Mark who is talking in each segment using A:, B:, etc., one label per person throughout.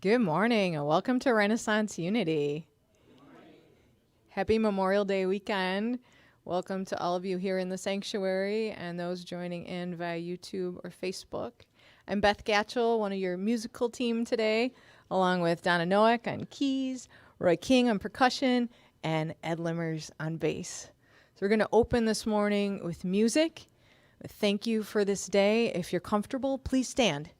A: Good morning and welcome to Renaissance Unity. Happy Memorial Day weekend. Welcome to all of you here in the sanctuary and those joining in via YouTube or Facebook. I'm Beth Gatchell, one of your musical team today, along with Donna Noack on keys, Roy King on percussion, and Ed Limmers on bass. So we're going to open this morning with music. Thank you for this day. If you're comfortable, please stand.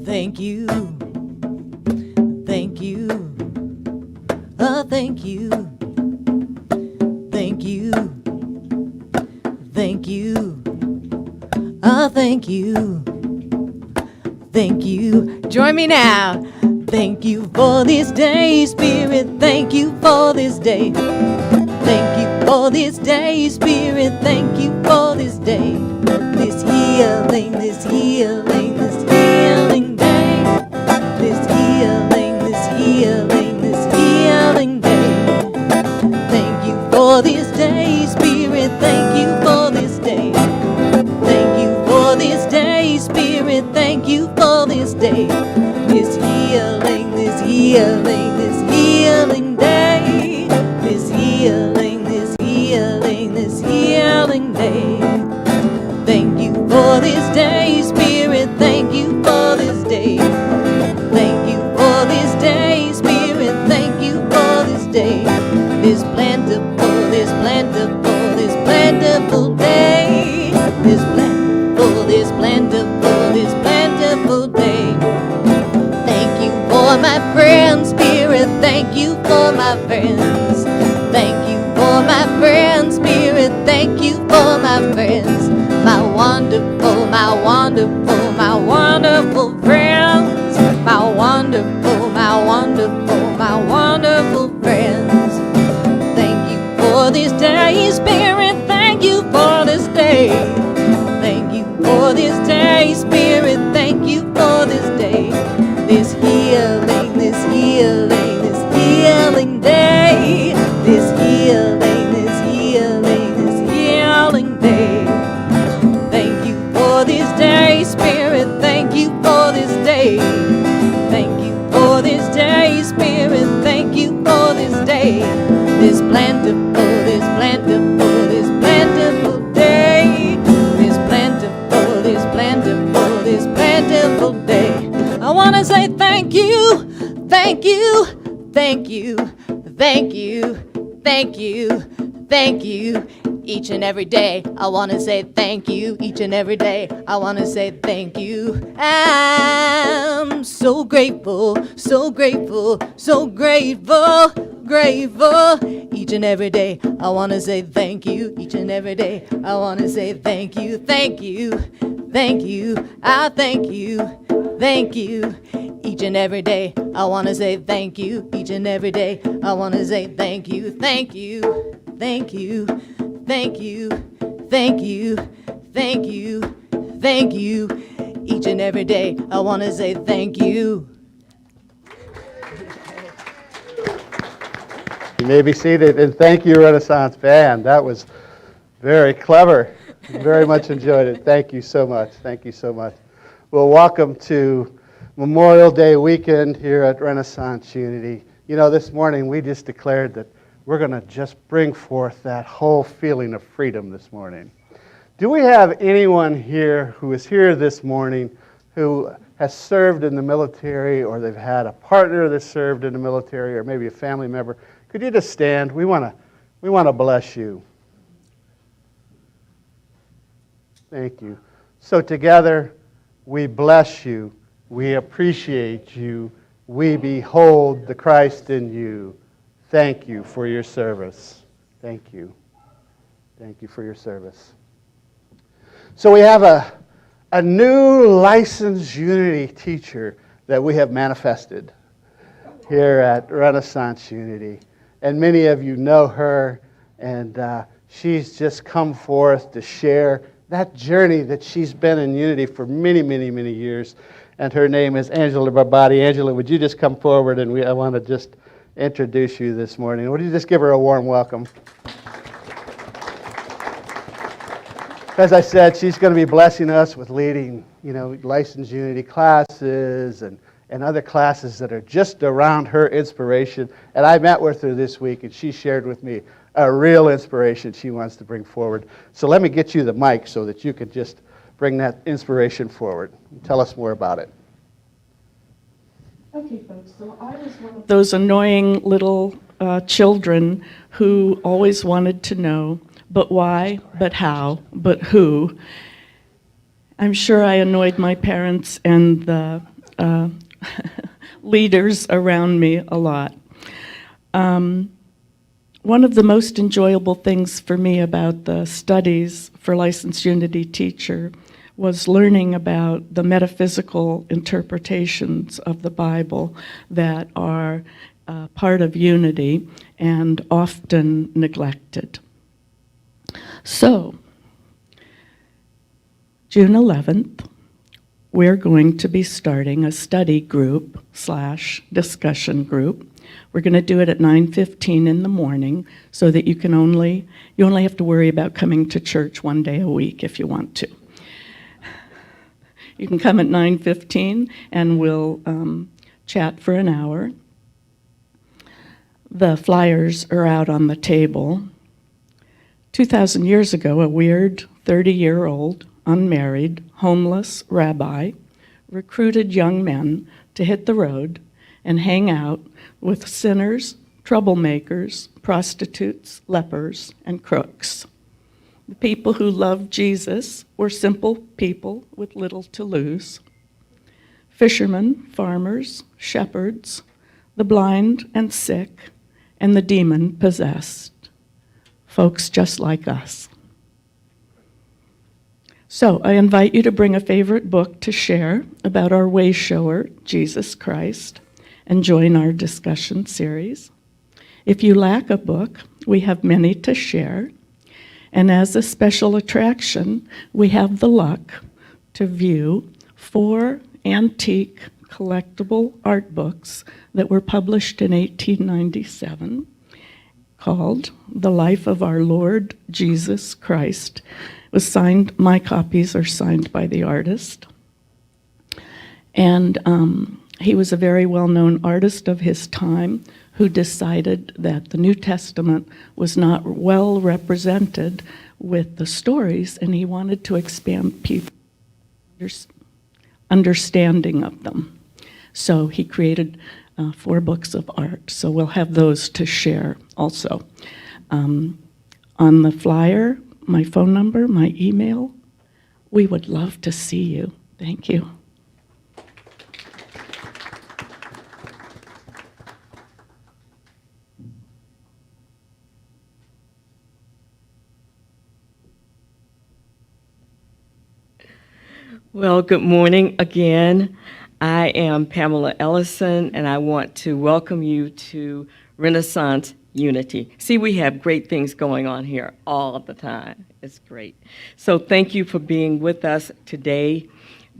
A: Thank you, thank you, oh thank you, thank you, thank you, oh thank you, thank you. Join me now. Thank you for this day, Spirit, thank you for this day. Thank you for this day, Spirit, thank you for this day. This healing, this healing, this healing day. This healing, this healing, this healing day. Thank you for this day, Spirit, thank you for this day. Thank you for this day, Spirit, thank you for this day. This healing, this healing, this healing day. This healing, this healing, this healing day. Thank you for this day, Spirit, thank you for this day. Thank you for this day, Spirit, thank you for this day. This plentiful, this plentiful, this plentiful day. This plentiful, this plentiful, this plentiful day. Thank you for my friends, Spirit, thank you for my friends. Thank you for my friends, Spirit, thank you for my friends. My wonderful, my wonderful, my wonderful friends. My wonderful, my wonderful, my wonderful friends. Thank you for this day, Spirit, thank you for this day. Thank you for this day, Spirit, thank you for this day. This healing, this healing, this healing day. This healing, this healing, this healing day. Thank you for this day, Spirit, thank you for this day. Thank you for this day, Spirit, thank you for this day. This plentiful, this plentiful, this plentiful day. This plentiful, this plentiful, this plentiful day. I want to say thank you, thank you, thank you, thank you, thank you, thank you. Each and every day, I want to say thank you. Each and every day, I want to say thank you. I'm so grateful, so grateful, so grateful, grateful. Each and every day, I want to say thank you. Each and every day, I want to say thank you, thank you, thank you. I thank you, thank you. Each and every day, I want to say thank you. Each and every day, I want to say thank you, thank you, thank you. Thank you, thank you, thank you, thank you. Each and every day, I want to say thank you.
B: You may be seated, and thank you, Renaissance Band. That was very clever. Very much enjoyed it. Thank you so much. Thank you so much. Well, welcome to Memorial Day weekend here at Renaissance Unity. You know, this morning we just declared that we're going to just bring forth that whole feeling of freedom this morning. Do we have anyone here who is here this morning who has served in the military, or they've had a partner that served in the military, or maybe a family member? Could you just stand? We want to bless you. Thank you. So together, we bless you. We appreciate you. We behold the Christ in you. Thank you for your service. Thank you. Thank you for your service. So we have a new licensed Unity teacher that we have manifested here at Renaissance Unity. And many of you know her, and She's just come forth to share that journey that she's been in Unity for many, many, many years. And her name is Angela Barbati. Angela, would you just come forward, and I want to just introduce you this morning. Would you just give her a warm welcome? As I said, she's going to be blessing us with leading, licensed Unity classes and other classes that are just around her inspiration. And I met with her this week, and she shared with me a real inspiration she wants to bring forward. So let me get you the mic so that you can just bring that inspiration forward. Tell us more about it.
C: Okay, folks, so I was one of those annoying little children who always wanted to know, but why, but how, but who. I'm sure I annoyed my parents and the leaders around me a lot. One of the most enjoyable things for me about the studies for Licensed Unity Teacher was learning about the metaphysical interpretations of the Bible that are part of Unity and often neglected. So, June 11th, we're going to be starting a study group / discussion group. We're going to do it at 9:15 in the morning so that you only have to worry about coming to church one day a week if you want to. You can come at 9:15 and we'll chat for an hour. The flyers are out on the table. 2,000 years ago, a weird 30-year-old, unmarried, homeless rabbi recruited young men to hit the road and hang out with sinners, troublemakers, prostitutes, lepers, and crooks. The people who loved Jesus were simple people with little to lose. Fishermen, farmers, shepherds, the blind and sick, and the demon-possessed. Folks just like us. So I invite you to bring a favorite book to share about our way shower, Jesus Christ, and join our discussion series. If you lack a book, we have many to share. And as a special attraction, we have the luck to view 4 antique collectible art books that were published in 1897 called The Life of Our Lord Jesus Christ. It was signed, my copies are signed by the artist. And he was a very well-known artist of his time who decided that the New Testament was not well represented with the stories, and he wanted to expand people's understanding of them. So he created 4 books of art. So we'll have those to share also. On the flyer, my phone number, my email, we would love to see you. Thank you.
D: Well, good morning again. I am Pamela Ellison, and I want to welcome you to Renaissance Unity. See, we have great things going on here all the time. It's great. So thank you for being with us today,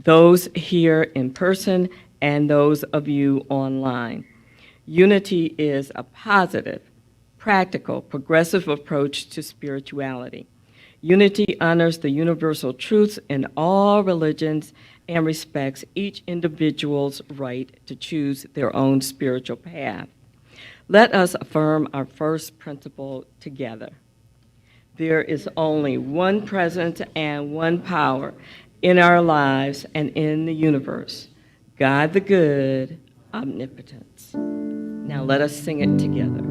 D: those here in person and those of you online. Unity is a positive, practical, progressive approach to spirituality. Unity honors the universal truths in all religions and respects each individual's right to choose their own spiritual path. Let us affirm our first principle together. There is only one presence and one power in our lives and in the universe, God the good, omnipotence. Now let us sing it together.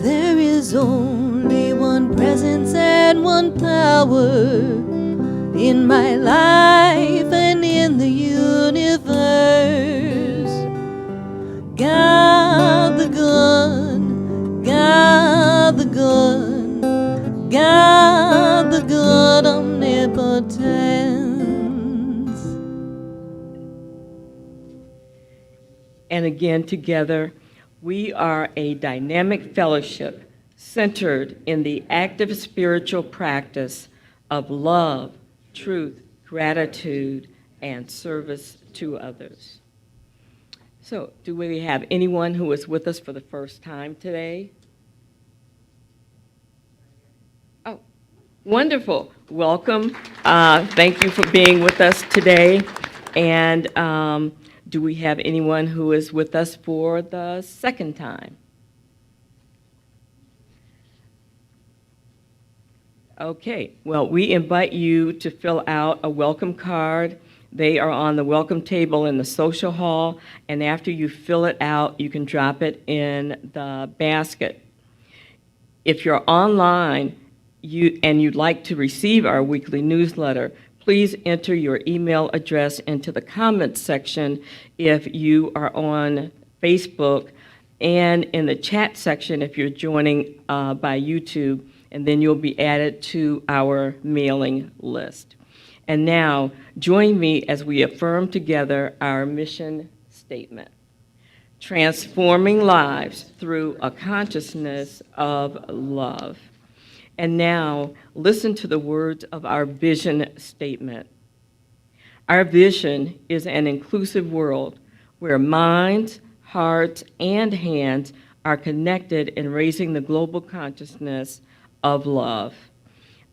A: There is only one presence and one power in my life and in the universe. God the good, God the good, God the good omnipotence.
D: And again together, we are a dynamic fellowship centered in the active spiritual practice of love, truth, gratitude, and service to others. So, do we have anyone who is with us for the first time today? Oh, wonderful. Welcome. Thank you for being with us today. And do we have anyone who is with us for the second time? Okay, well, we invite you to fill out a welcome card. They are on the welcome table in the social hall, and after you fill it out, you can drop it in the basket. If you're online and you'd like to receive our weekly newsletter, please enter your email address into the comments section if you are on Facebook, and in the chat section if you're joining by YouTube, and then you'll be added to our mailing list. And now, join me as we affirm together our mission statement: transforming lives through a consciousness of love. And now, listen to the words of our vision statement. Our vision is an inclusive world where minds, hearts, and hands are connected in raising the global consciousness of love.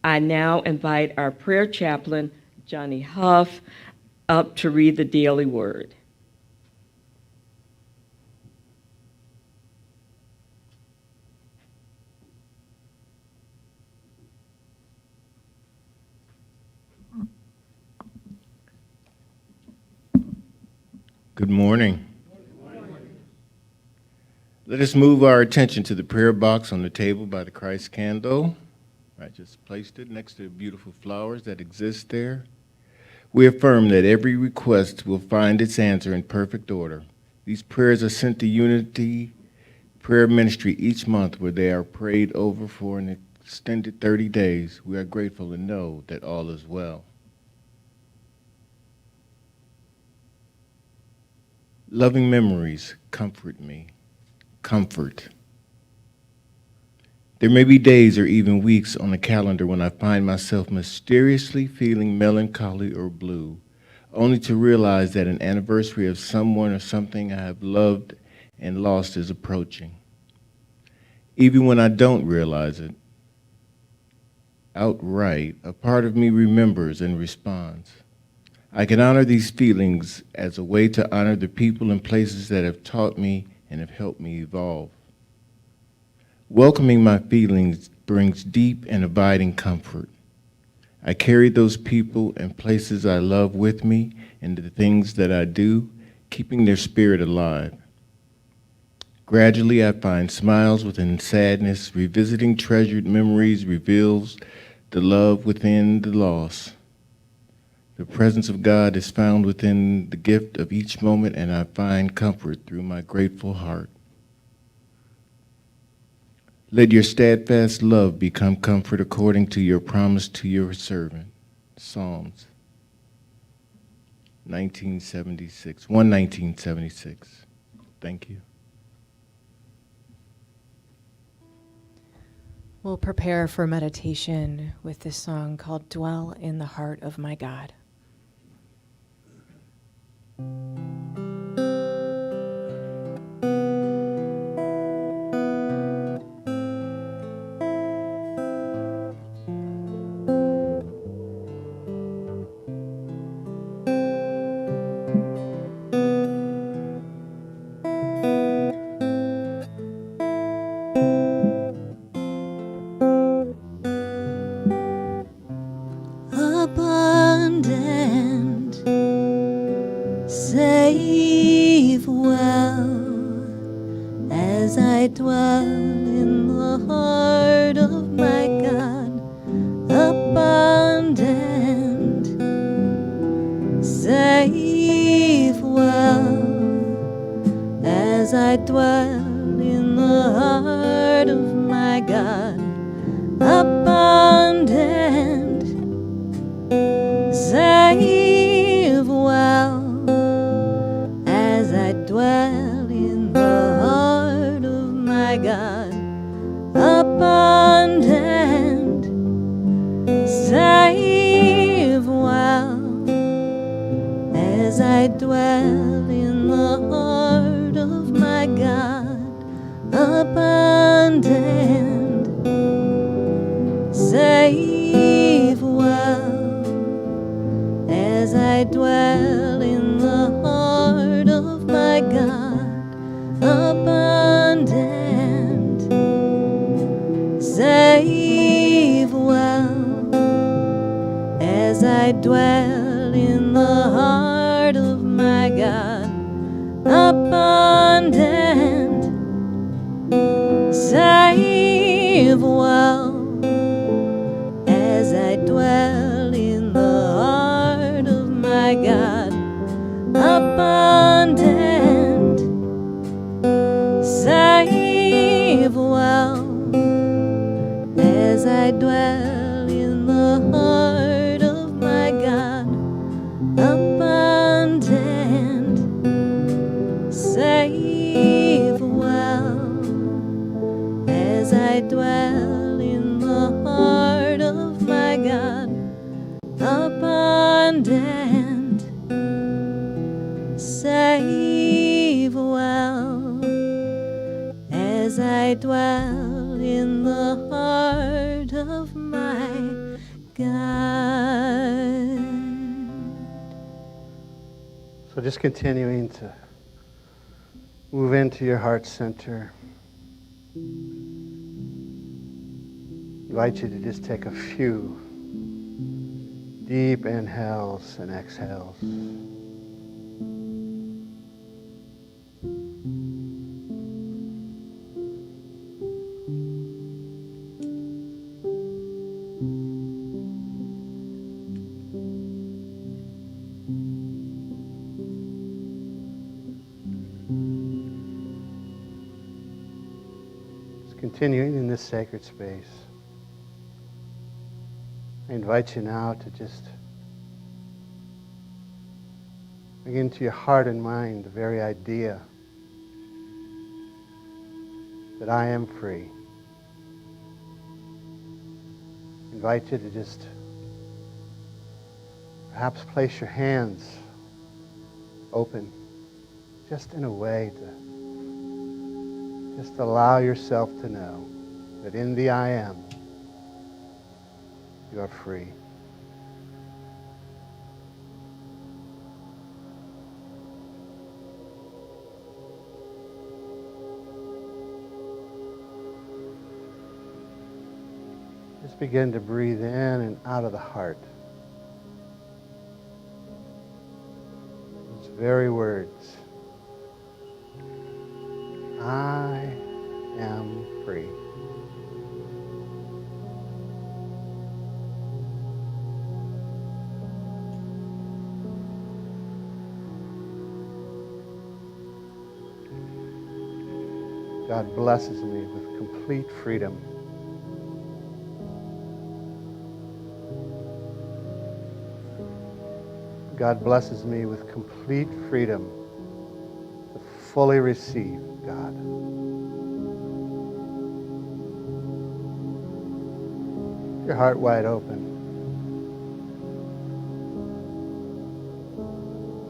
D: I now invite our prayer chaplain, Johnny Huff, up to read the daily word.
E: Good morning. Let us move our attention to the prayer box on the table by the Christ candle. I just placed it next to the beautiful flowers that exist there. We affirm that every request will find its answer in perfect order. These prayers are sent to Unity Prayer Ministry each month, where they are prayed over for an extended 30 days. We are grateful to know that all is well. Loving memories comfort me. Comfort. There may be days or even weeks on the calendar when I find myself mysteriously feeling melancholy or blue, only to realize that an anniversary of someone or something I have loved and lost is approaching. Even when I don't realize it outright, a part of me remembers and responds. I can honor these feelings as a way to honor the people and places that have taught me and have helped me evolve. Welcoming my feelings brings deep and abiding comfort. I carry those people and places I love with me into the things that I do, keeping their spirit alive. Gradually, I find smiles within sadness. Revisiting treasured memories reveals the love within the loss. The presence of God is found within the gift of each moment, and I find comfort through my grateful heart. Let your steadfast love become comfort according to your promise to your servant. Psalms 1976. Thank you.
A: We'll prepare for meditation with this song called Dwell in the Heart of My God. Abundant, safe well, as I dwell in the heart of my God. Abundant, safe well, as I dwell in the heart of my God. Abundant, save well, as I dwell in the heart of my God. Abundant, Save well as I dwell in the heart of my God, abundant. Save well as I dwell in the heart of my God, abundant. Save well as I dwell in the heart of my God, abundant. Save well as I dwell in the heart of my God, abundant. Save well as I dwell in the heart of my God.
B: So just continuing to move into your heart center. I invite you to just take a few deep inhales and exhales. Continuing in this sacred space, I invite you now to just bring into your heart and mind the very idea that I am free. I invite you to just perhaps place your hands open, just in a way to just allow yourself to know that in the I am, you are free. Just begin to breathe in and out of the heart. Those very words. I am free. God blesses me with complete freedom. God blesses me with complete freedom to fully receive God. Your heart wide open.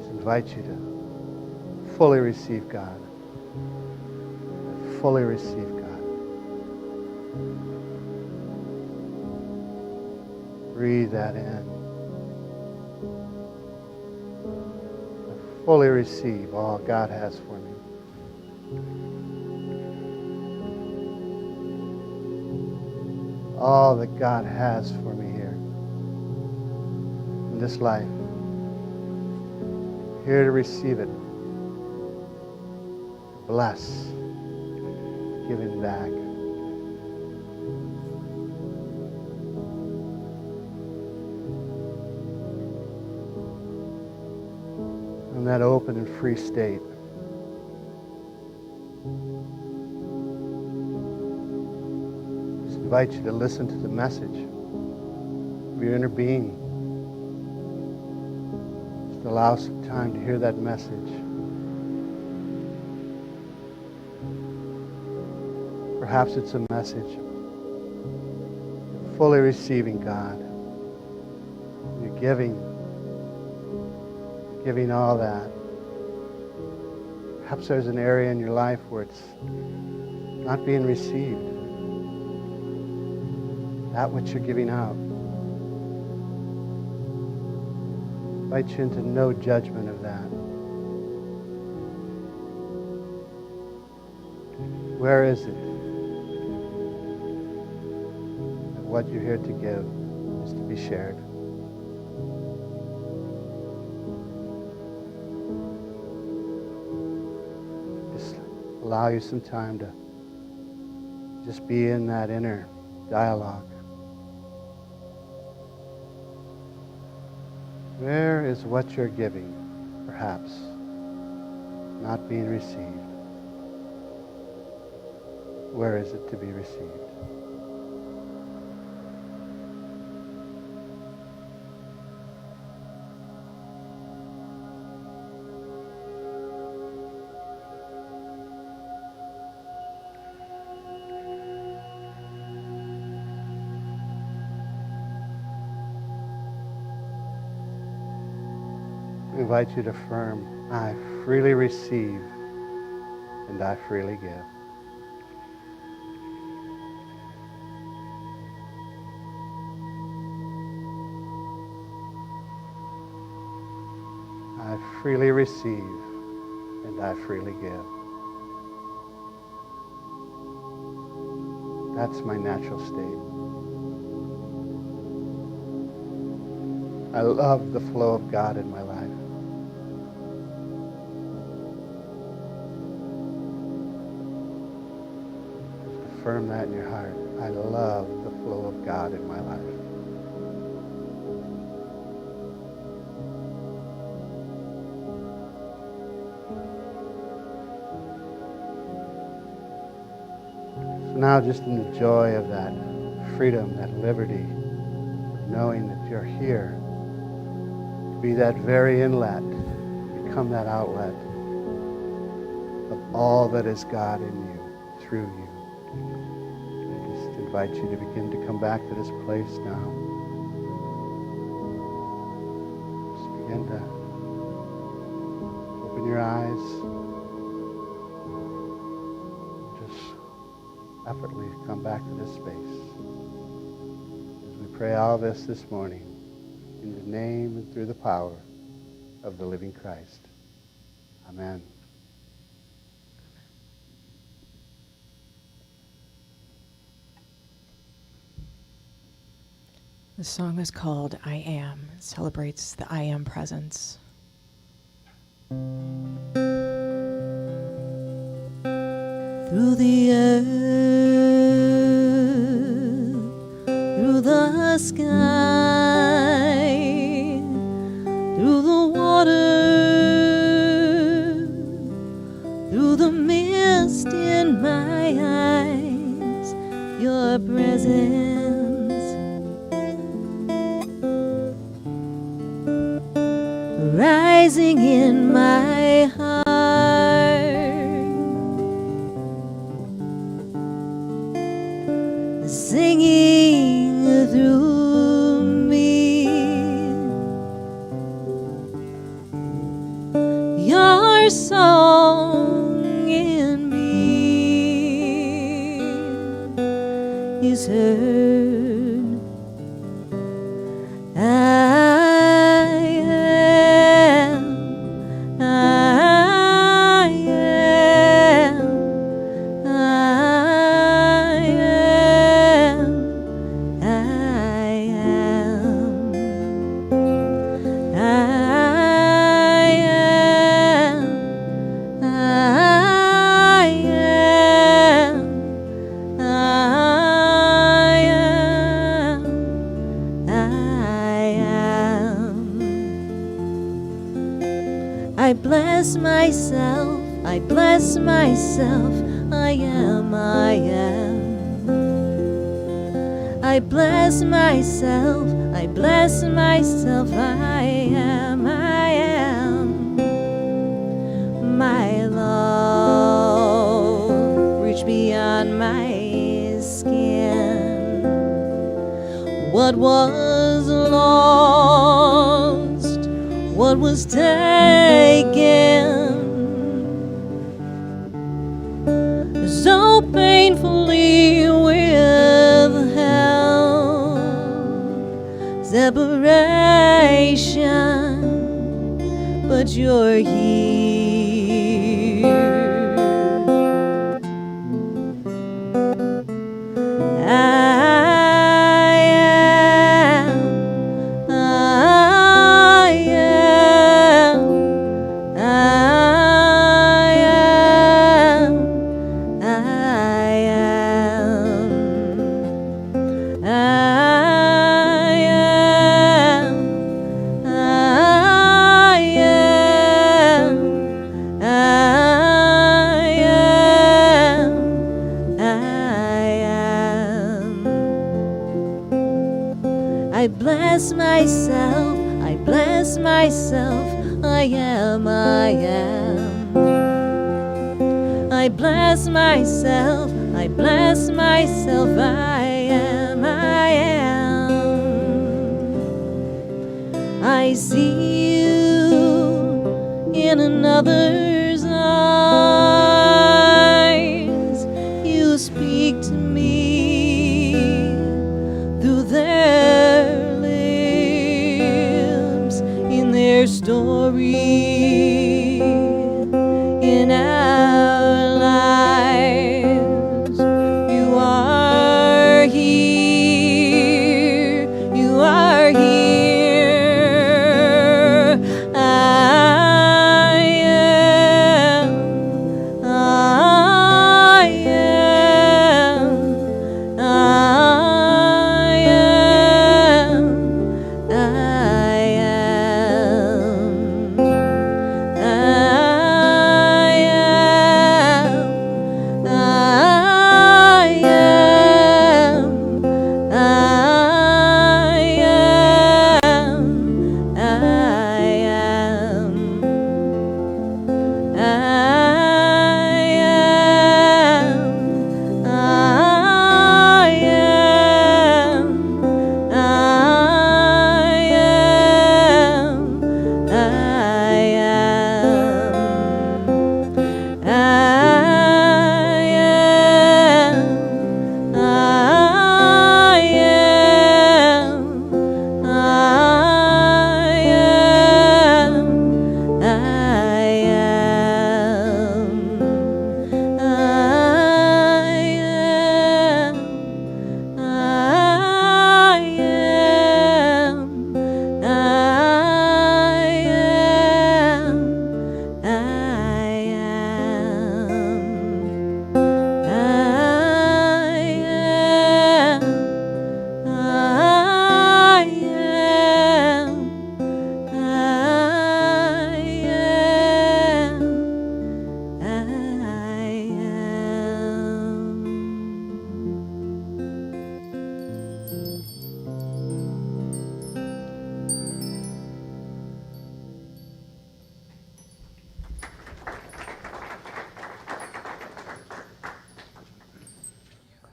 B: Just invite you to fully receive God. Fully receive God. Breathe that in. Fully receive all God has for me. All that God has for me here in this life. Here to receive it. Bless. Giving back. In that open and free state. Just invite you to listen to the message of your inner being. Just allow some time to hear that message. Perhaps it's a message fully receiving God. You're giving all that. Perhaps there's an area in your life where it's not being received. That which you're giving out. I invite you into no judgment of that. Where is it? what you're here to give is to be shared. Just allow you some time to just be in that inner dialogue. Where is what you're giving, perhaps, not being received? Where is it to be received? I invite you to affirm, I freely receive and I freely give. I freely receive and I freely give. That's my natural state. I love the flow of God in my life. Just affirm that in your heart. I love the flow of God in my life. So now just in the joy of that freedom, that liberty, knowing that you're here, to be that very inlet, become that outlet of all that is God in you, through you. I just invite you to begin to come back to this place now. Just begin to open your eyes. Just effortlessly come back to this space. As we pray all this morning, in the name and through the power of the living Christ. Amen.
A: The song is called I Am. It celebrates the I Am presence. Through the earth, through the sky, through the water, through the mist in my eyes, your presence rising in my heart, singing through me, your song in me is heard. I am, I am, I am, I am, I am, I am, I am, I am. I bless myself, I bless myself, I am, I am. I bless myself, I bless myself, I am, I am. My love reach beyond my skin. What was lost, what was taken, so painfully withheld. Separation, but you're here. I I bless myself, I bless myself, I am, I am. I bless myself, I bless myself, I am, I am. I see you in another's eyes. You speak to me through their lips, in their story, in our lives. You are here, you are here. I am, I am, I am, I am, I am, I am, I am, I am. I am, I am, I am, I am, I am, I am, I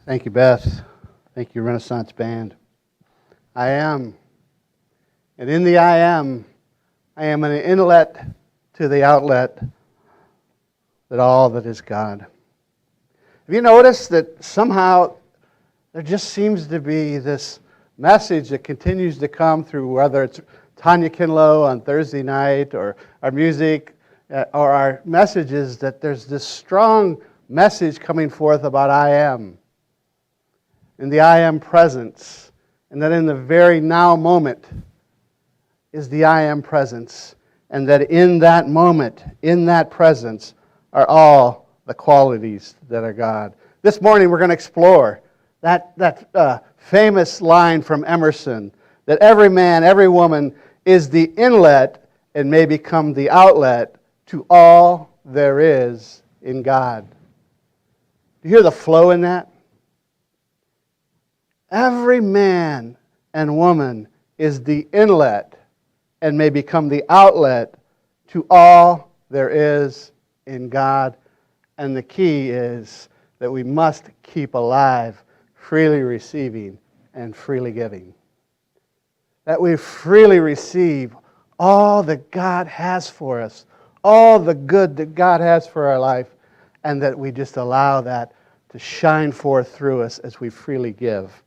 B: Thank you, Beth. Thank you, Renaissance Band. I am. And in the I am an inlet to the outlet that all that is God. Have you noticed that somehow there just seems to be this message that continues to come through, whether it's Tanya Kinlow on Thursday night or our music or our messages, that there's this strong message coming forth about I am. In the I am presence, and that in the very now moment is the I am presence, and that in that moment, in that presence, are all the qualities that are God. This morning we're going to explore that famous line from Emerson, that every man, every woman is the inlet and may become the outlet to all there is in God. Do you hear the flow in that? Every man and woman is the inlet and may become the outlet to all there is in God. And the key is that we must keep alive, freely receiving and freely giving. That we freely receive all that God has for us, all the good that God has for our life, and that we just allow that to shine forth through us as we freely give.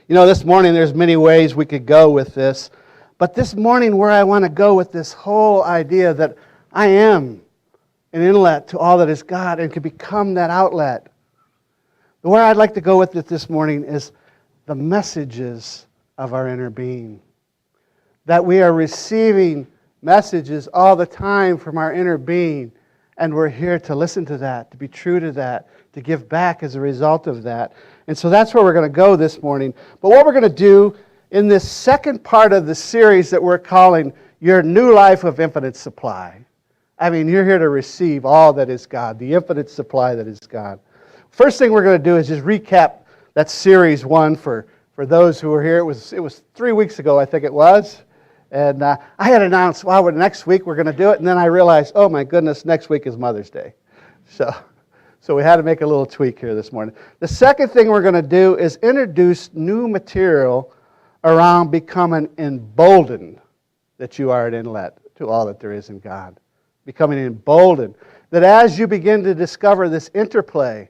B: You know, this morning there's many ways we could go with this, but this morning where I want to go with this whole idea that I am an inlet to all that is God and can become that outlet. Where I'd like to go with it this morning is the messages of our inner being. That we are receiving messages all the time from our inner being, and we're here to listen to that, to be true to that, to give back as a result of that. And so that's where we're going to go this morning. But what we're going to do in this second part of the series that we're calling Your New Life of Infinite Supply. I mean, you're here to receive all that is God, the infinite supply that is God. First thing we're going to do is just recap that series 1 for For those who were here, it was 3 weeks ago, I think it was. And I had announced, well, next week we're going to do it. And then I realized, oh my goodness, next week is Mother's Day. So we had to make a little tweak here this morning. The second thing we're going to do is introduce new material around becoming emboldened that you are an inlet to all that there is in God. Becoming emboldened. That as you begin to discover this interplay,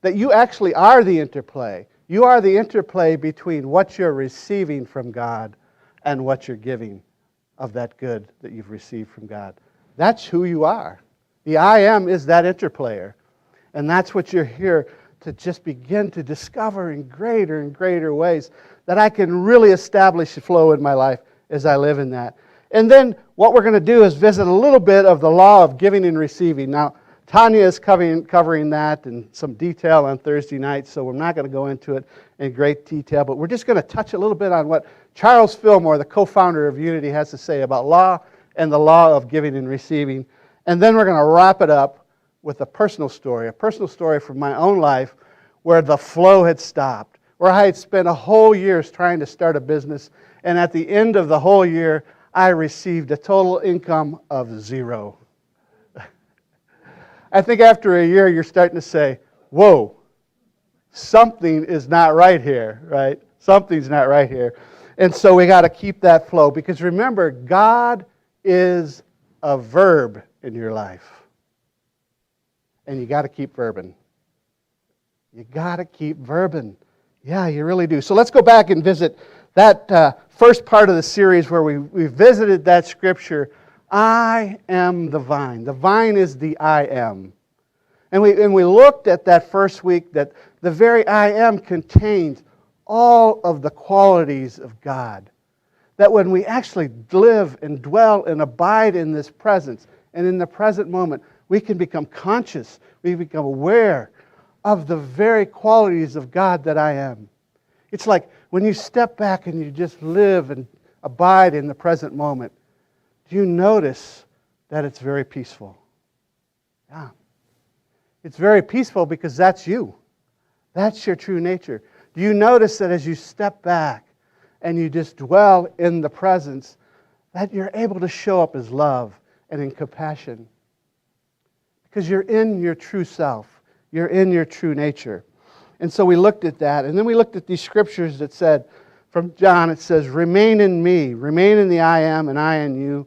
B: that you actually are the interplay. You are the interplay between what you're receiving from God and what you're giving of that good that you've received from God. That's who you are. The I am is that interplayer. And that's what you're here to just begin to discover in greater and greater ways, that I can really establish a flow in my life as I live in that. And then what we're going to do is visit a little bit of the law of giving and receiving. Now, Tanya is covering that in some detail on Thursday night, so we're not going to go into it in great detail, but we're just going to touch a little bit on what Charles Fillmore, the co-founder of Unity, has to say about law and the law of giving and receiving. And then we're going to wrap it up with a personal story from my own life where the flow had stopped, where I had spent a whole year trying to start a business, and at the end of the whole year, I received a total income of 0. I think after a year, you're starting to say, whoa, something is not right here, right? Something's not right here. And so we got to keep that flow, because remember, God is a verb in your life. And you got to keep verbing. You got to keep verbing. Yeah, you really do. So let's go back and visit that first part of the series where we visited that scripture. I am the vine. The vine is the I am. And we looked at that first week that the very I am contains all of the qualities of God. That when we actually live and dwell and abide in this presence and in the present moment, we can become conscious, we become aware of the very qualities of God that I am. It's like when you step back and you just live and abide in the present moment, do you notice that it's very peaceful? Yeah. It's very peaceful because that's you. That's your true nature. Do you notice that as you step back and you just dwell in the presence, that you're able to show up as love and in compassion? Because you're in your true self. You're in your true nature. And so we looked at that. And then we looked at these scriptures that said, from John, it says, remain in me, remain in the I am, and I in you.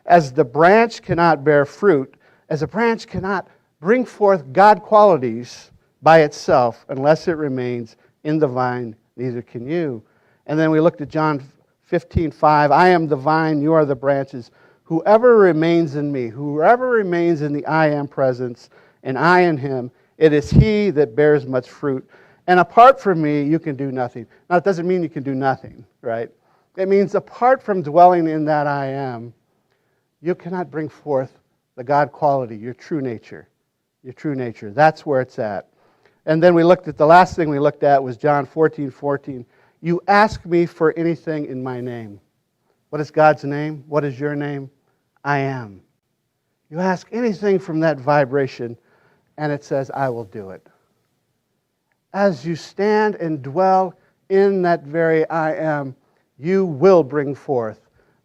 B: As the branch cannot bear fruit, as a branch cannot bring forth God qualities by itself unless it remains in the vine, neither can you. And then we looked at John 15:5. I am the vine, you are the branches. Whoever remains in me, whoever remains in the I am presence, and I in him, it is he that bears much fruit. And apart from me, you can do nothing. Now, it doesn't mean you can do nothing, right? It means apart from dwelling in that I am, you cannot bring forth the God quality, your true nature. Your true nature. That's where it's at. And then we looked at, the last thing we looked at was John 14:14. You ask me for anything in my name. What is God's name? What is your name? I am. You ask anything from that vibration, and it says, I will do it. As you stand and dwell in that very I am, you will bring forth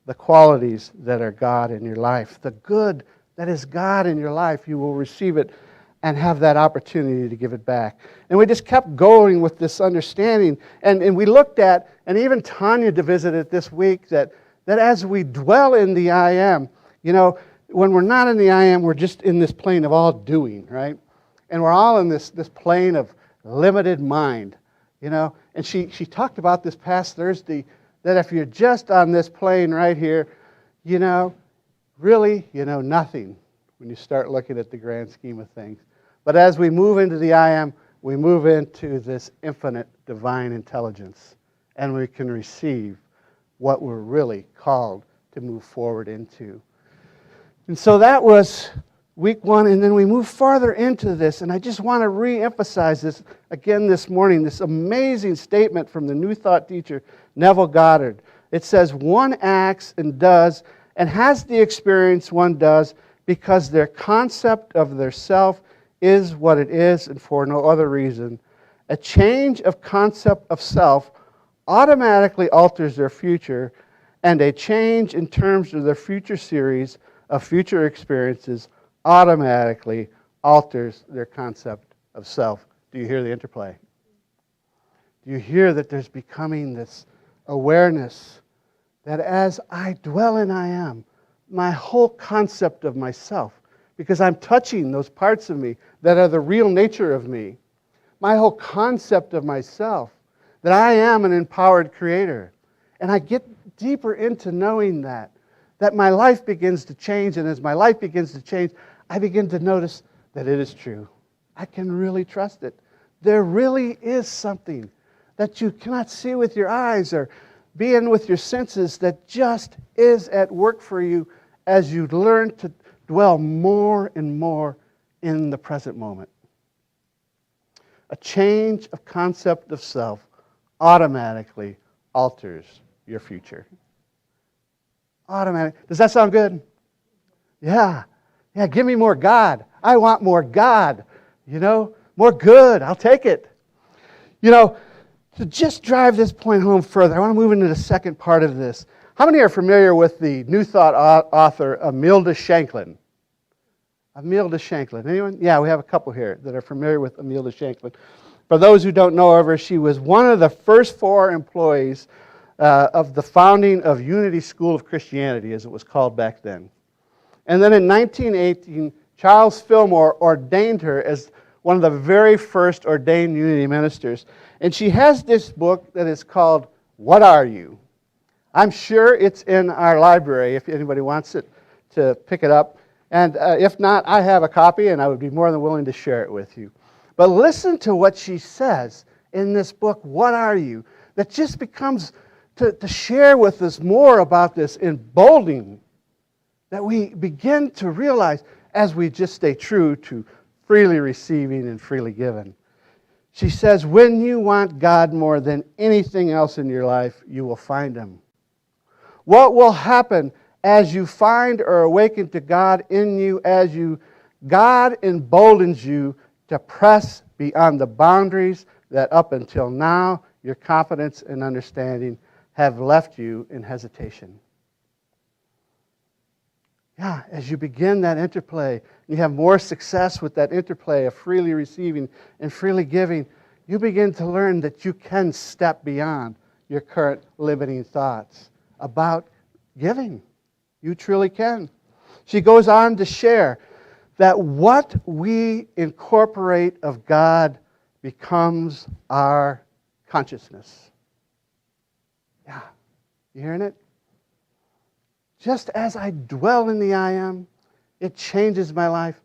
B: the qualities that are God in your life. The good that is God in your life, you will receive it and have that opportunity to give it back. And we just kept going with this understanding. And we looked at, and even Tanya visited this week, that as we dwell in the I am, you know, when we're not in the I am, we're just in this plane of all doing, right? And we're all in this plane of limited mind, you know. And she talked about this past Thursday, that if you're just on this plane right here, you know, really, you know nothing when you start looking at the grand scheme of things. But as we move into the I am, we move into this infinite divine intelligence, and we can receive what we're really called to move forward into. And so that was week one, and then we move farther into this, and I just want to re-emphasize this again this morning, this amazing statement from the New Thought teacher, Neville Goddard. It says, one acts and does and has the experience one does because their concept of their self is what it is and for no other reason. A change of concept of self automatically alters their future, and a change in terms of their future series of future experiences automatically alters their concept of self. Do you hear the interplay? Do you hear that there's becoming this awareness that as I dwell in I am, my whole concept of myself, because I'm touching those parts of me that are the real nature of me, my whole concept of myself, that I am an empowered creator. And I get deeper into knowing that my life begins to change, and as my life begins to change, I begin to notice that it is true. I can really trust it. There really is something that you cannot see with your eyes or be in with your senses that just is at work for you as you learn to dwell more and more in the present moment. A change of concept of self automatically alters your future. Automatic. Does that sound good? Yeah. Yeah, give me more God. I want more God. More good. I'll take it. To just drive this point home further, I want to move into the second part of this. How many are familiar with the New Thought author Imelda Shanklin? Imelda Shanklin. Anyone? Yeah, we have a couple here that are familiar with Imelda Shanklin. For those who don't know of her, she was one of the first 4 employees of the founding of Unity School of Christianity, as it was called back then. And then in 1918, Charles Fillmore ordained her as one of the very first ordained Unity ministers. And she has this book that is called, What Are You? I'm sure it's in our library if anybody wants it to pick it up. And if not, I have a copy and I would be more than willing to share it with you. But listen to what she says in this book, What Are You? That just becomes to share with us more about this emboldening that we begin to realize as we just stay true to freely receiving and freely given. She says, when you want God more than anything else in your life, you will find Him. What will happen as you find or awaken to God in you, God emboldens you to press beyond the boundaries that up until now your confidence and understanding have left you in hesitation. Yeah, as you begin that interplay, you have more success with that interplay of freely receiving and freely giving, you begin to learn that you can step beyond your current limiting thoughts about giving. You truly can. She goes on to share that what we incorporate of God becomes our consciousness. Yeah, you hearing it? Just as I dwell in the I am, it changes my life.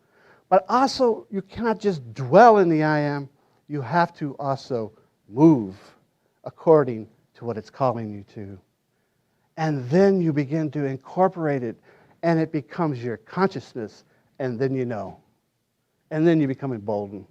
B: But also, you cannot just dwell in the I am. You have to also move according to what it's calling you to. And then you begin to incorporate it, and it becomes your consciousness, and then you know. And then you become emboldened.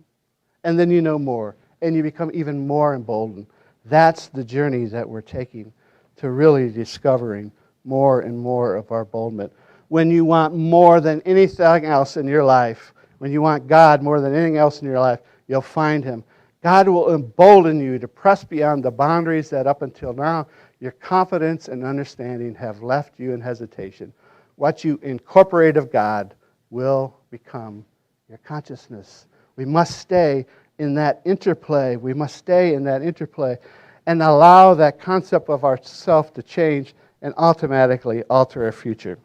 B: And then you know more, and you become even more emboldened. That's the journey that we're taking to really discovering more and more of our boldness. When you want more than anything else in your life, when you want God more than anything else in your life, you'll find Him. God will embolden you to press beyond the boundaries that up until now your confidence and understanding have left you in hesitation. What you incorporate of God will become your consciousness. We must stay in that interplay. We must stay in that interplay and allow that concept of ourself to change and automatically alter our future.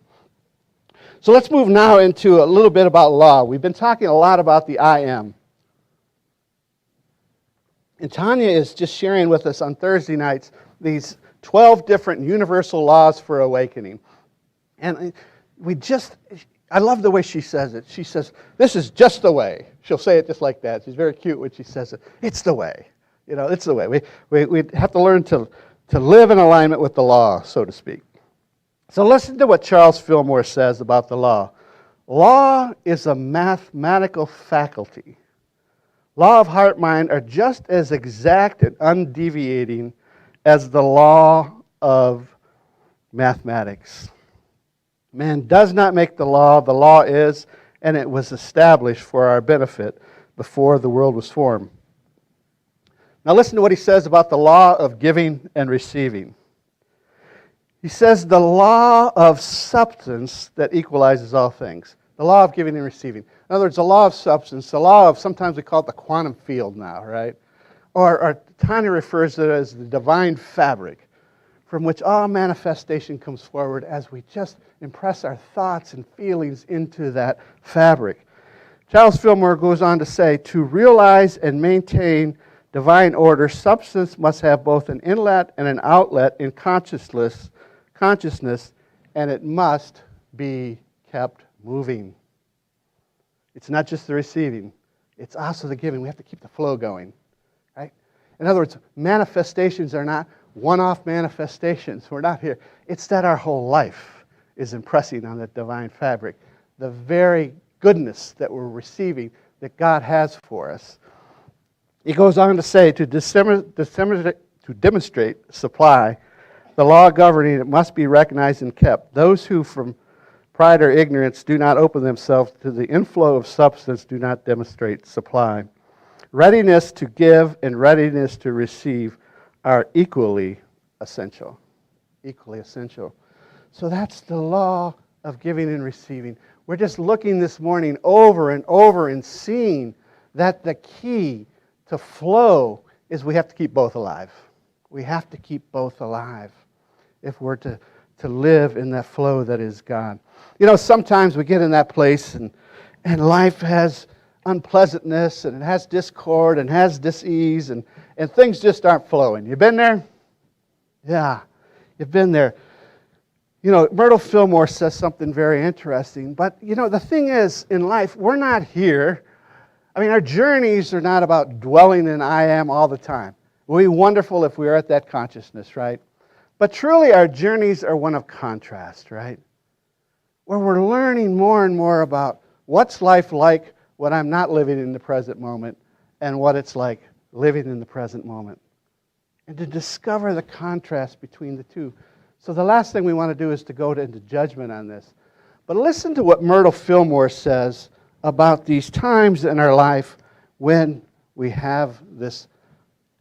B: So let's move now into a little bit about law. We've been talking a lot about the I am. And Tanya is just sharing with us on Thursday nights these 12 different universal laws for awakening. And I love the way she says it. She says, this is just the way. She'll say it just like that. She's very cute when she says it. It's the way. It's the way. We have to learn to live in alignment with the law, so to speak. So listen to what Charles Fillmore says about the law. Law is a mathematical faculty. Law of heart-mind are just as exact and undeviating as the law of mathematics. Man does not make the law is, and it was established for our benefit before the world was formed. Now listen to what he says about the law of giving and receiving. He says the law of substance that equalizes all things. The law of giving and receiving. In other words, the law of substance, the law of, sometimes we call it the quantum field now, right? Or Tanya refers to it as the divine fabric from which all manifestation comes forward as we just impress our thoughts and feelings into that fabric. Charles Fillmore goes on to say, to realize and maintain divine order, substance must have both an inlet and an outlet in consciousness, and it must be kept moving. It's not just the receiving, it's also the giving. We have to keep the flow going, right? In other words, manifestations are not one-off manifestations. We're not here. It's that our whole life is impressing on that divine fabric, the very goodness that we're receiving that God has for us. He goes on to say, to demonstrate supply, the law governing it must be recognized and kept. Those who from pride or ignorance do not open themselves to the inflow of substance do not demonstrate supply. Readiness to give and readiness to receive are equally essential. Equally essential. So that's the law of giving and receiving. We're just looking this morning over and over and seeing that the key to flow is we have to keep both alive. We have to keep both alive if we're to live in that flow that is God. You know, sometimes we get in that place and life has unpleasantness and it has discord and has dis-ease and things just aren't flowing. You been there? Yeah, you've been there. You know, Myrtle Fillmore says something very interesting, but you know, the thing is, in life, we're not here. I mean, our journeys are not about dwelling in I am all the time. It would be wonderful if we were at that consciousness, right? But truly, our journeys are one of contrast, right? Where we're learning more and more about what's life like when I'm not living in the present moment and what it's like living in the present moment. And to discover the contrast between the two. So the last thing we want to do is to go into judgment on this. But listen to what Myrtle Fillmore says about these times in our life when we have this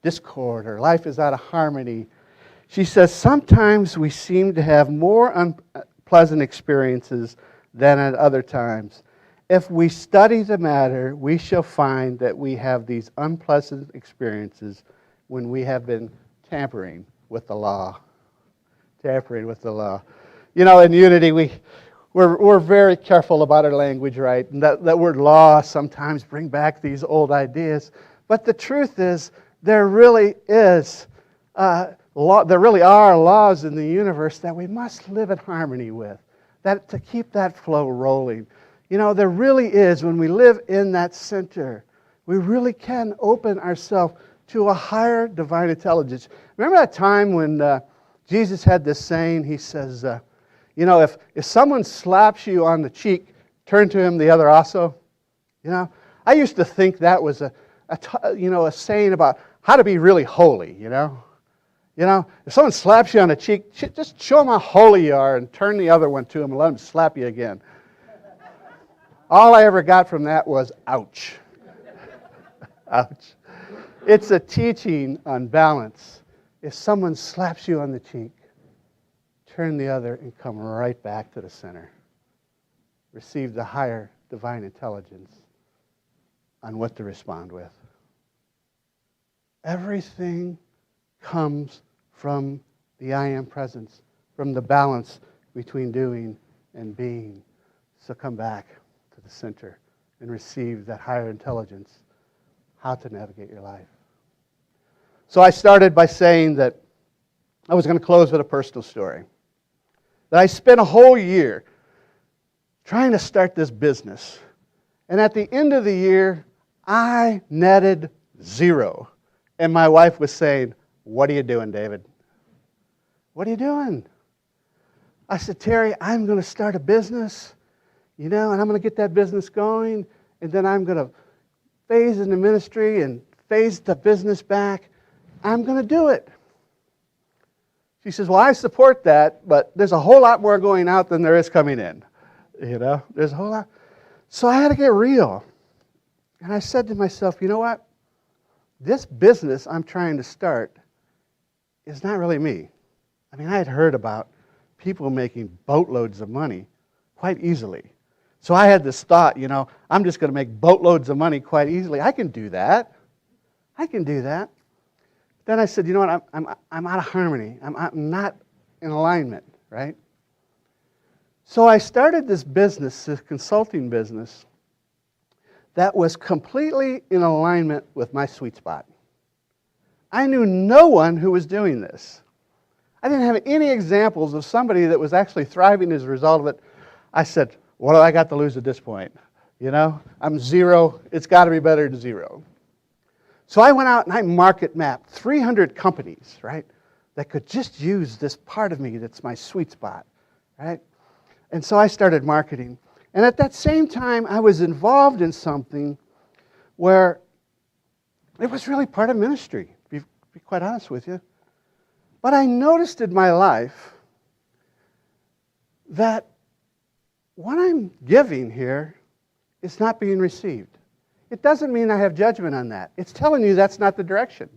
B: discord or life is out of harmony. She says, sometimes we seem to have more unpleasant experiences than at other times. If we study the matter, we shall find that we have these unpleasant experiences when we have been tampering with the law. Tampering with the law. You know, in Unity, we're very careful about our language, right? And that word law sometimes bring back these old ideas. But the truth is, there really is there really are laws in the universe that we must live in harmony with, that to keep that flow rolling. You know, there really is, when we live in that center, we really can open ourselves to a higher divine intelligence. Remember that time when Jesus had this saying? He says, you know, if someone slaps you on the cheek, turn to him the other also. You know, I used to think that was a saying about how to be really holy, you know. You know, if someone slaps you on the cheek, just show them how holy you are and turn the other one to them and let them slap you again. All I ever got from that was, ouch. Ouch. It's a teaching on balance. If someone slaps you on the cheek, turn the other and come right back to the center. Receive the higher divine intelligence on what to respond with. Everything comes from the I am presence, from the balance between doing and being. So come back to the center and receive that higher intelligence, how to navigate your life. So I started by saying that I was going to close with a personal story. That I spent a whole year trying to start this business. And at the end of the year, I netted zero. And my wife was saying, "What are you doing, David? What are you doing?" I said, "Terry, I'm going to start a business, you know, and I'm going to get that business going, and then I'm going to phase in the ministry and phase the business back. I'm going to do it." She says, "Well, I support that, but there's a whole lot more going out than there is coming in. You know, there's a whole lot." So I had to get real. And I said to myself, you know what? this business I'm trying to start is not really me. I mean, I had heard about people making boatloads of money quite easily. So I had this thought, I'm just going to make boatloads of money quite easily. I can do that. I can do that. Then I said, you know what, I'm out of harmony. I'm not in alignment, right? So I started this business, this consulting business, that was completely in alignment with my sweet spot. I knew no one who was doing this. I didn't have any examples of somebody that was actually thriving as a result of it. I said, what do I got to lose at this point? I'm zero. It's got to be better than zero. So I went out and I market mapped 300 companies, right, that could just use this part of me that's my sweet spot, right? And so I started marketing. And at that same time, I was involved in something where it was really part of ministry, to be quite honest with you. But I noticed in my life that what I'm giving here is not being received. It doesn't mean I have judgment on that. It's telling you that's not the direction.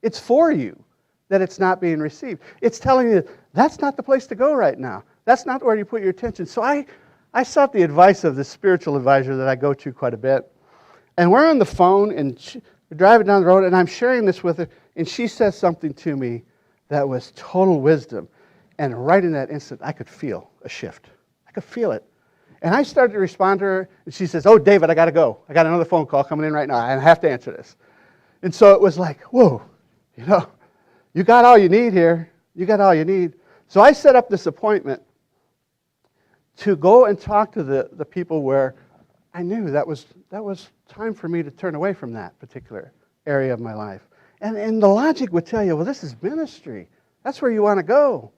B: It's for you that it's not being received. It's telling you that's not the place to go right now. That's not where you put your attention. So I sought the advice of this spiritual advisor that I go to quite a bit. And we're on the phone, and we're driving down the road, and I'm sharing this with her, and she says something to me that was total wisdom. And right in that instant, I could feel a shift. I could feel it. And I started to respond to her, and she says, oh, David, I got to go. I got another phone call coming in right now. I have to answer this. And so it was like, whoa, you got all you need here. You got all you need. So I set up this appointment to go and talk to the people where I knew that was time for me to turn away from that particular area of my life. And the logic would tell you, well, this is ministry. That's where you want to go.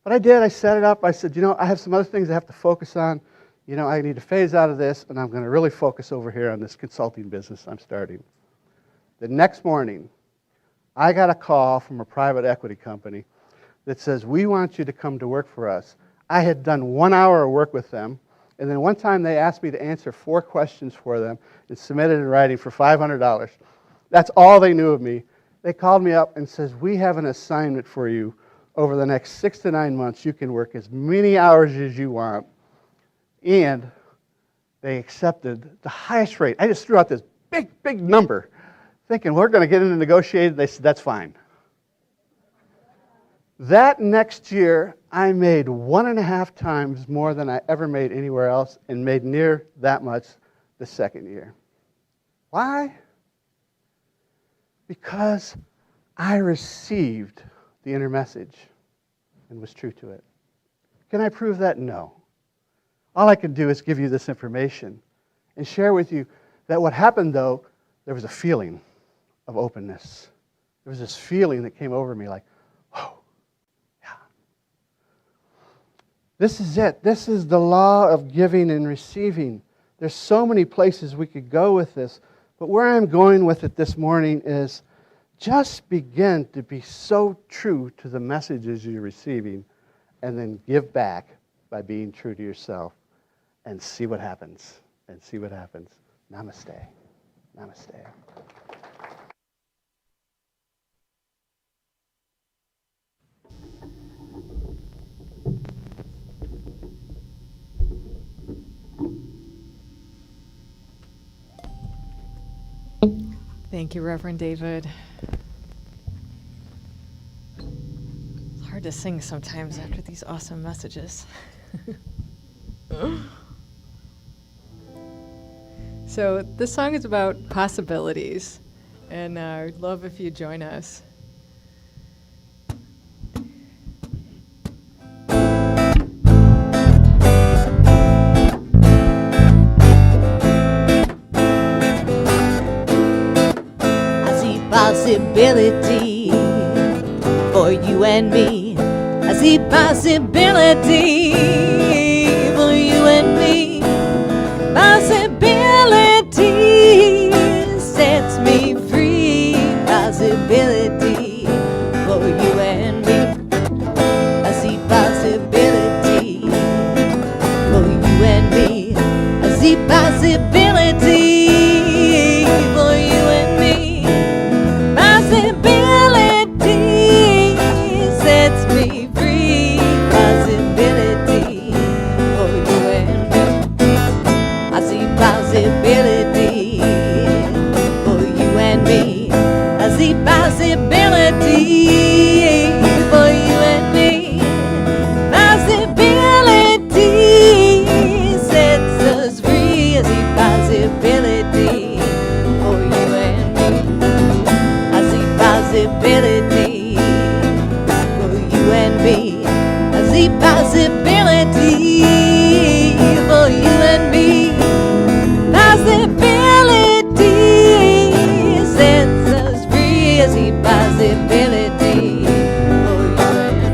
B: But I did. I set it up. I said, I have some other things I have to focus on. I need to phase out of this, and I'm going to really focus over here on this consulting business I'm starting. The next morning, I got a call from a private equity company that says, we want you to come to work for us. I had done 1 hour of work with them, and then one time they asked me to answer 4 questions for them and submit it in writing for $500. That's all they knew of me. They called me up and says, we have an assignment for you. Over the next 6 to 9 months, you can work as many hours as you want. And they accepted the highest rate. I just threw out this big number, thinking we're going to get into negotiating. They said, that's fine. That next year, I made 1.5 times more than I ever made anywhere else, and made near that much the second year. Why? Because I received the inner message and was true to it. Can I prove that? No. All I can do is give you this information and share with you that what happened, though, there was a feeling of openness. There was this feeling that came over me like, whoa, yeah. This is it. This is the law of giving and receiving. There's so many places we could go with this, but where I'm going with it this morning is just begin to be so true to the messages you're receiving, and then give back by being true to yourself, and see what happens. And see what happens. Namaste. Namaste.
A: Thank you, Reverend David. It's hard to sing sometimes after these awesome messages. So this song is about possibilities, and I'd love if you join us. Possibility for you and me. I see possibility for you and me. Possibility sets me free. Possibility for you and me. I see possibility for you and me. I see possibility for you and me. possibility for you and me. Possibility sets us free. I see possibility for you and me. I see possibility for you and me. I see possibility for you and me. Possibility sets us free. I see possibility for you and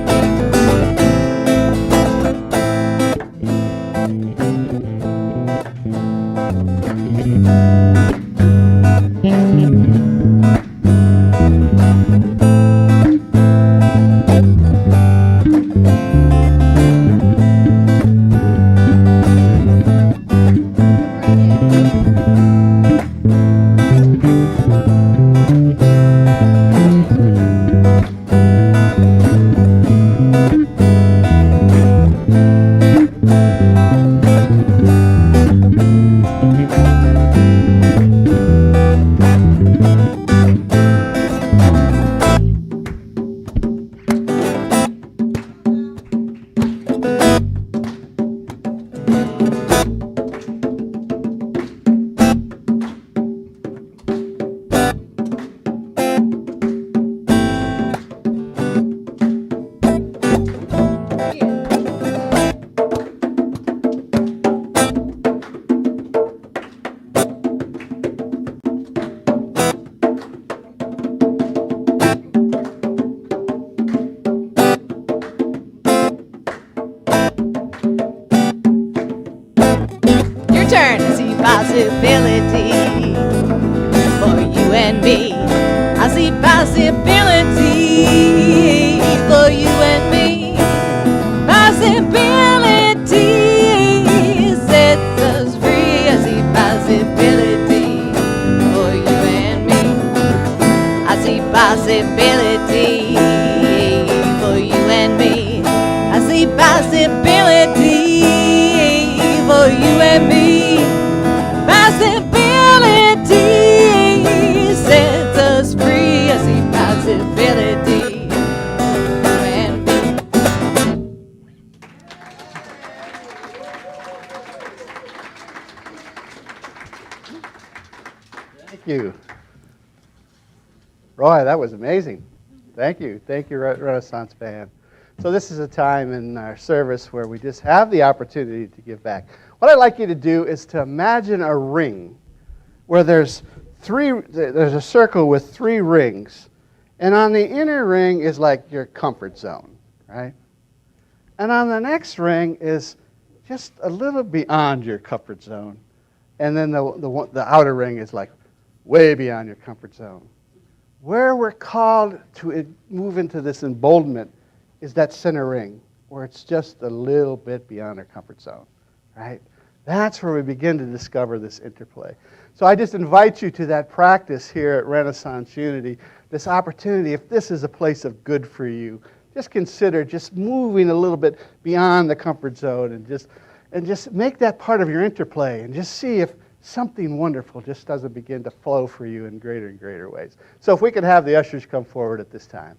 A: your turn. I see possibility for you and me. I see possibility for you and me. Possibility sets us free. I see possibility for you and me. I see possibility for you and me. I see possibility for you and me. Possibility sets us free. I see possibility for you and me.
B: Thank you. Roy, that was amazing. Thank you. Thank you, Renaissance Band. So this is a time in our service where we just have the opportunity to give back. What I'd like you to do is to imagine a ring where there's a circle with 3 rings, and on the inner ring is like your comfort zone, right? And on the next ring is just a little beyond your comfort zone, and then the outer ring is like way beyond your comfort zone. Where we're called to move into this emboldenment is that center ring, where it's just a little bit beyond our comfort zone, right? That's where we begin to discover this interplay. So I just invite you to that practice here at Renaissance Unity, this opportunity, if this is a place of good for you, just consider just moving a little bit beyond the comfort zone and just make that part of your interplay and just see if something wonderful just doesn't begin to flow for you in greater and greater ways. So if we could have the ushers come forward at this time.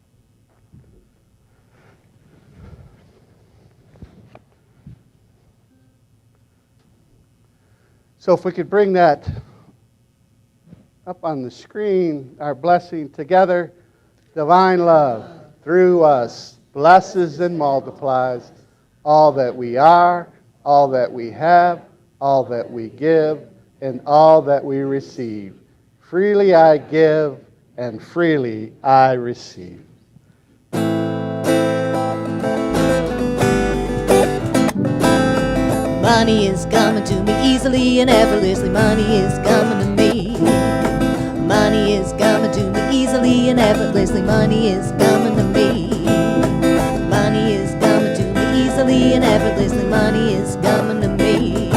B: So if we could bring that up on the screen, our blessing together. Divine love through us blesses and multiplies all that we are, all that we have, all that we give, and all that we receive. Freely I give, and freely I receive.
A: Money is coming to me easily and effortlessly. Money is coming to me. Money is coming to me easily and effortlessly. Money is coming to me. Money is coming to me easily and effortlessly. Money is coming to me.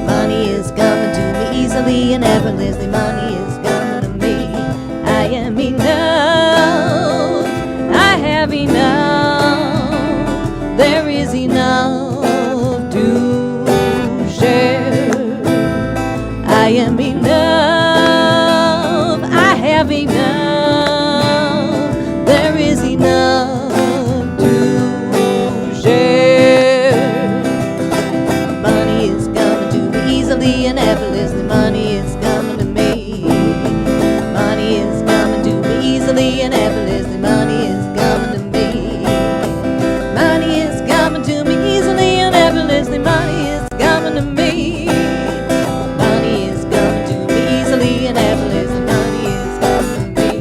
A: Money is coming to me easily and effortlessly. Money is coming to me. I am enough. I have enough. There is enough to share. I am enough. I have enough. effortlessly. Money is coming to me. Money is coming to me easily and effortlessly. Money is coming to me. Money is coming to me easily and effortlessly. Money is coming to me.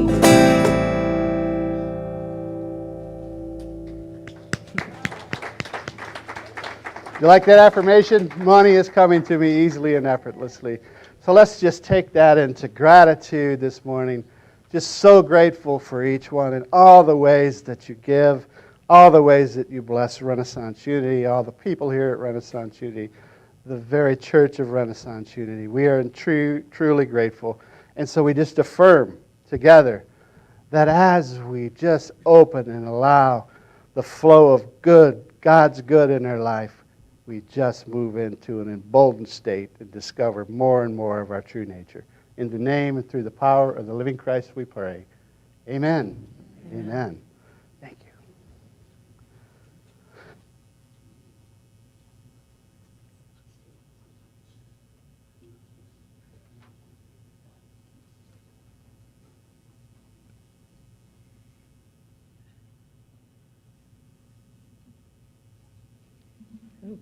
B: You like that affirmation? Money is coming to me easily and effortlessly. So let's just take that into gratitude this morning. Just so grateful for each one and all the ways that you give, all the ways that you bless Renaissance Unity, all the people here at Renaissance Unity, the very church of Renaissance Unity. We are truly grateful. And so we just affirm together that as we just open and allow the flow of good, God's good in our life, we just move into an emboldened state and discover more and more of our true nature. In the name and through the power of the living Christ we pray. Amen. Amen. Thank you.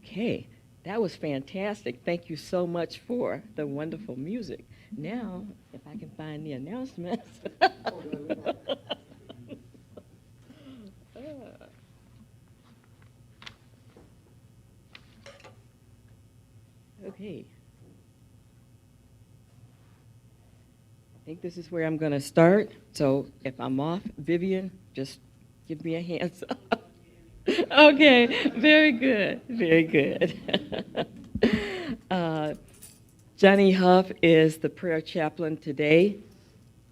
D: Okay, that was fantastic. Thank you so much for the wonderful music. Now, if I can find the announcements. Okay. I think this is where I'm going to start. So if I'm off, Vivian, just give me a hands up. Okay, very good, very good. Johnny Huff is the prayer chaplain today,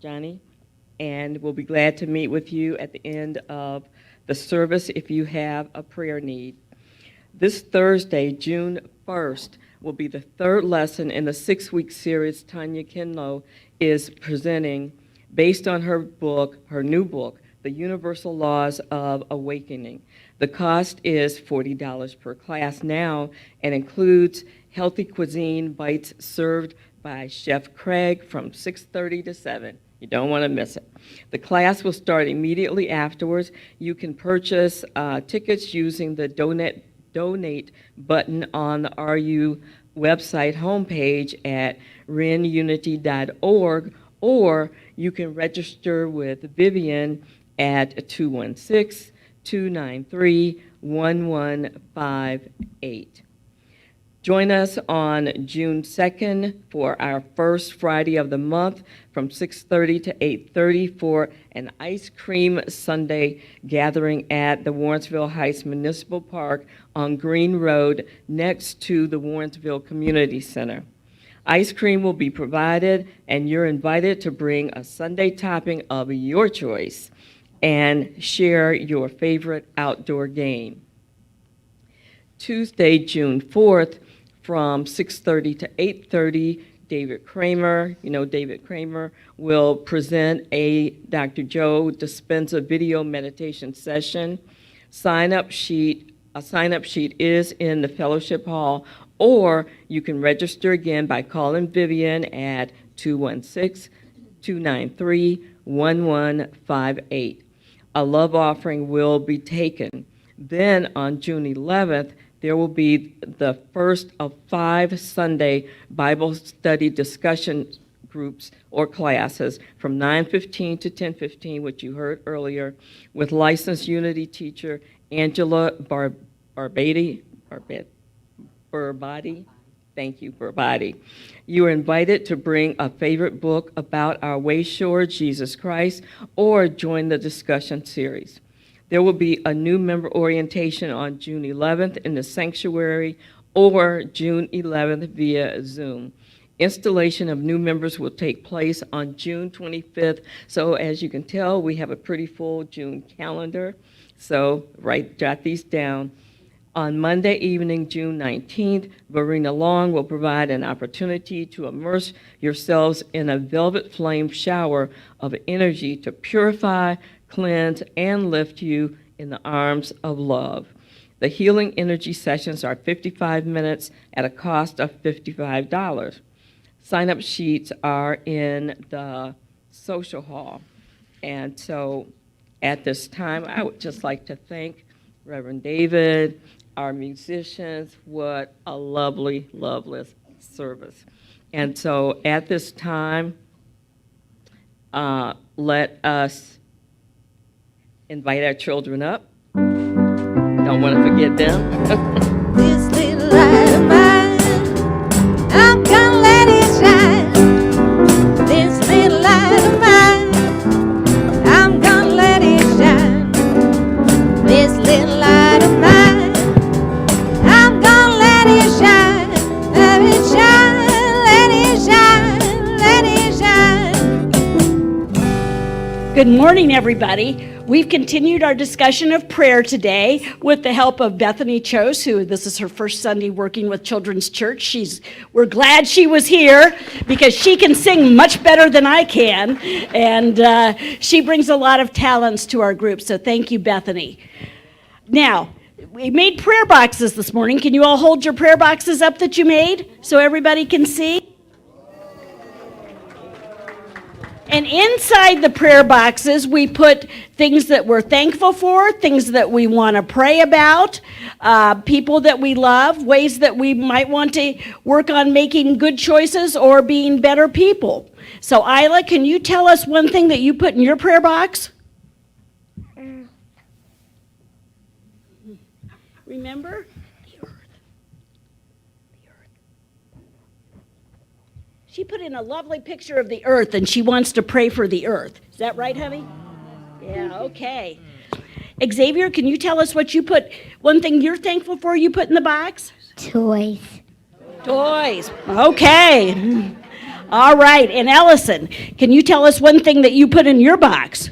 D: Johnny, and we'll be glad to meet with you at the end of the service if you have a prayer need. This Thursday, June 1st, will be the third lesson in the 6-week series Tanya Kinlow is presenting based on her book, her new book, The Universal Laws of Awakening. The cost is $40 per class now and includes healthy cuisine bites served by Chef Craig from 6:30 to 7. You don't want to miss it. The class will start immediately afterwards. You can purchase tickets using the donate button on the RU website homepage at renunity.org, or you can register with Vivian at 216-293-1158. Join us on June 2nd for our first Friday of the month from 6:30 to 8:30 for an ice cream sundae gathering at the Warrensville Heights Municipal Park on Green Road next to the Warrensville Community Center. Ice cream will be provided, and you're invited to bring a sundae topping of your choice and share your favorite outdoor game. Tuesday, June 4th, from 6:30 to 8:30, David Kramer, David Kramer, will present a Dr. Joe Dispenza video meditation session. A sign-up sheet is in the fellowship hall, or you can register again by calling Vivian at 216-293-1158. A love offering will be taken. Then on June 11th, there will be the first of 5 Sunday Bible study discussion groups or classes from 9:15 to 10:15, which you heard earlier, with licensed Unity teacher Angela Barbati. Thank you, Barbati. You are invited to bring a favorite book about our Wayshore, Jesus Christ, or join the discussion series. There will be a new member orientation on June 11th in the sanctuary or June 11th via Zoom. Installation of new members will take place on June 25th. So as you can tell, we have a pretty full June calendar. So jot these down. On Monday evening, June 19th, Verena Long will provide an opportunity to immerse yourselves in a velvet flame shower of energy to purify, cleanse, and lift you in the arms of love. The healing energy sessions are 55 minutes at a cost of $55. Sign-up sheets are in the social hall. And so At this time, I would just like to thank Reverend David, our musicians. What a lovely, lovely service. And so at this time, let us invite our children up. Don't want to forget them.
A: This little light of mine, I'm gonna let it shine. This little light of mine, I'm gonna let it shine. This little light of mine, I'm gonna let it shine. Let it shine, let it shine, let it shine.
F: Good morning, everybody. We've continued our discussion of prayer today with the help of Bethany Chose, who this is her first Sunday working with Children's Church. We're glad she was here because she can sing much better than I can, and she brings a lot of talents to our group, so thank you, Bethany. Now, we made prayer boxes this morning. Can you all hold your prayer boxes up that you made so everybody can see? And inside the prayer boxes, we put things that we're thankful for, things that we want to pray about, people that we love, ways that we might want to work on making good choices or being better people. So, Isla, can you tell us one thing that you put in your prayer box? Remember? She put in a lovely picture of the earth, and she wants to pray for the earth. Is that right, honey? Yeah, okay. Xavier, can you tell us what you put, one thing you're thankful for you put in the box?
G: Toys.
F: Toys. Okay. All right. And Ellison, can you tell us one thing that you put in your box?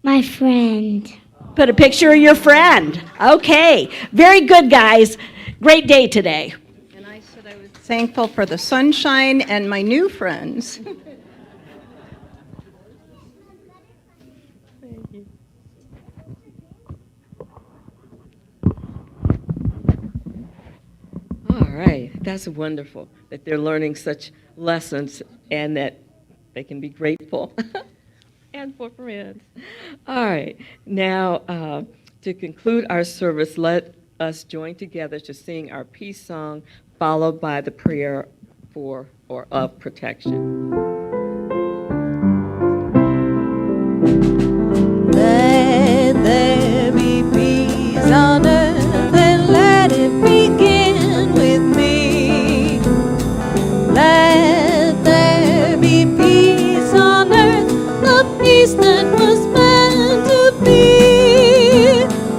G: My friend.
F: Put a picture of your friend. Okay. Very good, guys. Great day today.
H: And I said I was thankful for the sunshine and my new friends.
D: All right, that's wonderful that they're learning such lessons and that they can be grateful and for friends. All right, now to conclude our service, let us join together to sing our peace song, followed by the prayer for or of protection.
A: Let there be peace on earth and let it begin with me. Let there be peace on earth, the peace that was meant to be.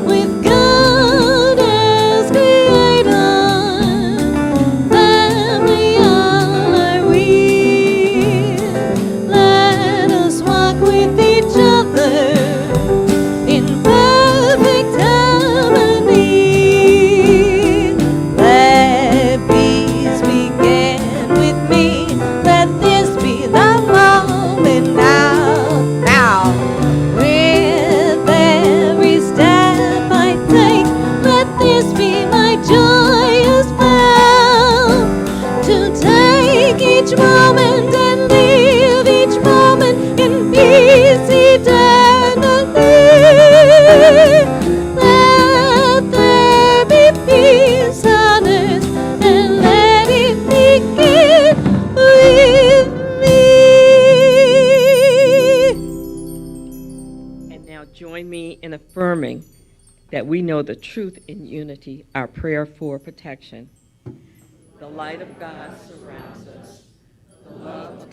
A: With God as creator, family all are we. Let us walk with each other in perfect harmony. Let peace begin with me. Let this be the moment now, now. With every step I take, let this be my joyous vow. To take each moment and live each moment in peace eternally. Let there be peace on earth and let it begin with me.
D: And now join me in affirming that we know the truth in unity, our prayer for protection. The light of God surrounds us. The love of